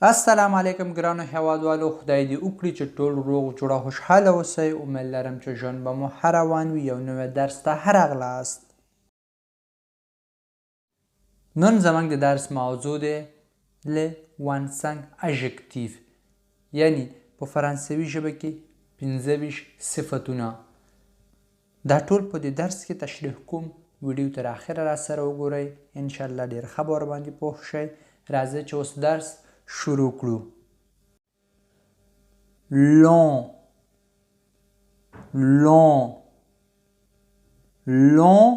السلام علیکم ګرانو هیوادوالو، خدای دې وکړي چې ټول روغ جوړ او خوشحاله اوسئ. امید لرم چې ژوند به مو ښه روان وي. یو نوی درس ته ښه راغلاست. نن زموږ د درس موضوع دی le 25 adjectif، یعنی په فرانسوي ژبه کې 25 صفتونه. دا ټول په دې درس کې تشریح کوم. ویډیو تر اخره را سره وګورئ، انشاءالله ډېر ښه به ورباندې پوه شئ. راځئ چې اوس درس شروع کړو. long long long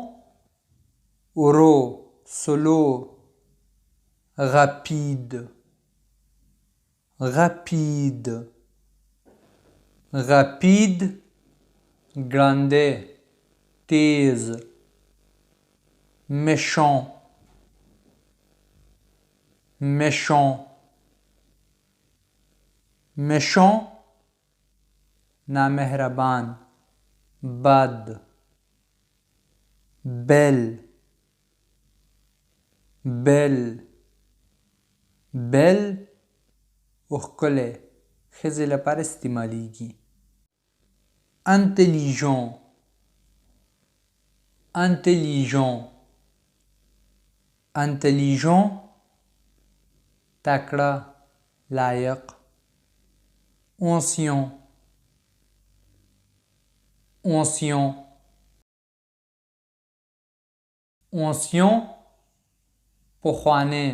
ورو slow rapide rapide rapide grande تیز méchant méchant méchant نامهربان بد belle belle belle ښکلی ښځې لپاره استعمالیږي. intelligent intelligent intelligent تکړه لایق. ancien ancien ancien پخوانی.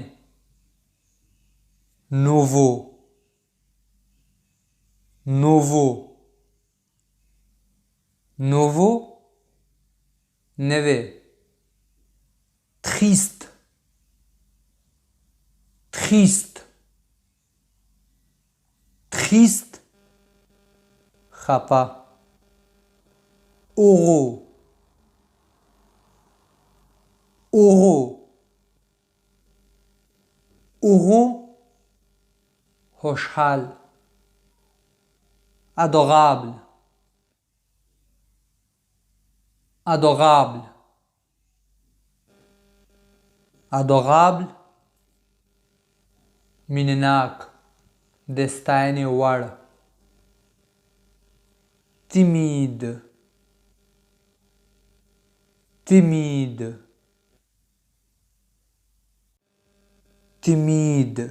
nouveau nouveau nouveau نوی. triste triste triste خفه. euro euro euro خوشحال. adorable adorable adorable مینناک د ستاینې وړ. timide timide timide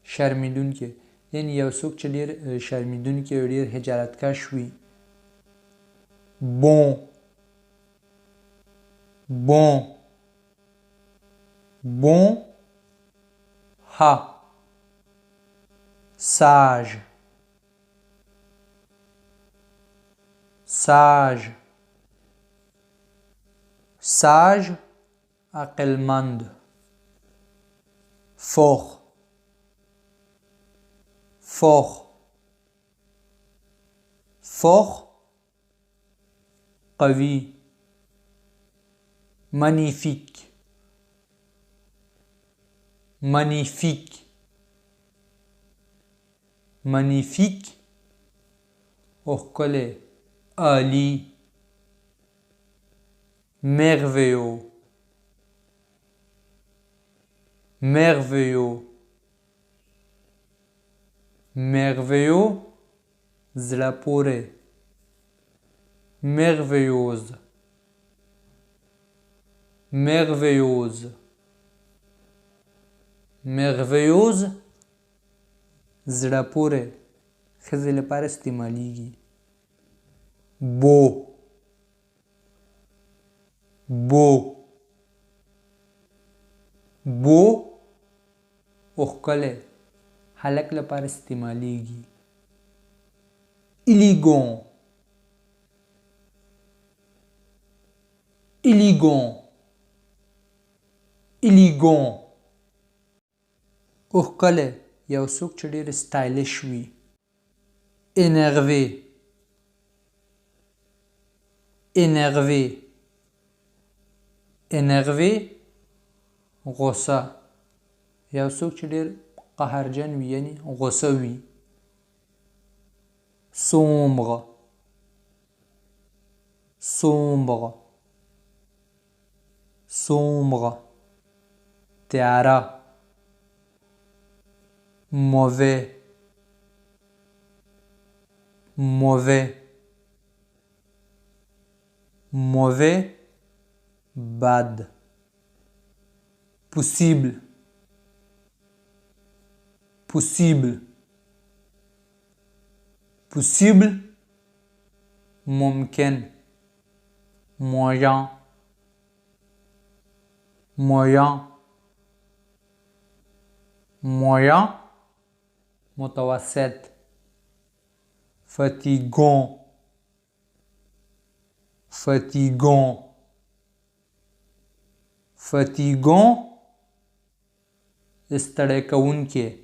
شرمیدونکی، یعنی یو څوک چې ډېر شرمیدونکی او ډېر حجالتکش وي. bon bon bon ها. sage sage sage عقلمند. fort fort fort قوي. magnifique magnifique magnifique ښکلی عالی. merveilleux merveilleux merveilleux زړه پورې. merveilleuse merveilleuse merveilleuse زړه پورې ښځې لپاره استعمالیږي. beau beau beau ښکلی هلک لپاره استعمالیږي. élégant élégant élégant ښکلی یو څوک چې ډېر ستایلش وي. énervé énervé énervé غوسه یو څوک چې ډېر قهرجن وي، یعنی غوسه وي. sombre sombre sombre تیاره. mauvais, mauvais, mauvais, bad, possible, possible, possible, ممكن, moyen, moyen, moyen, متوسط, fatigant, fatigant, fatigant, ستړی کوونکی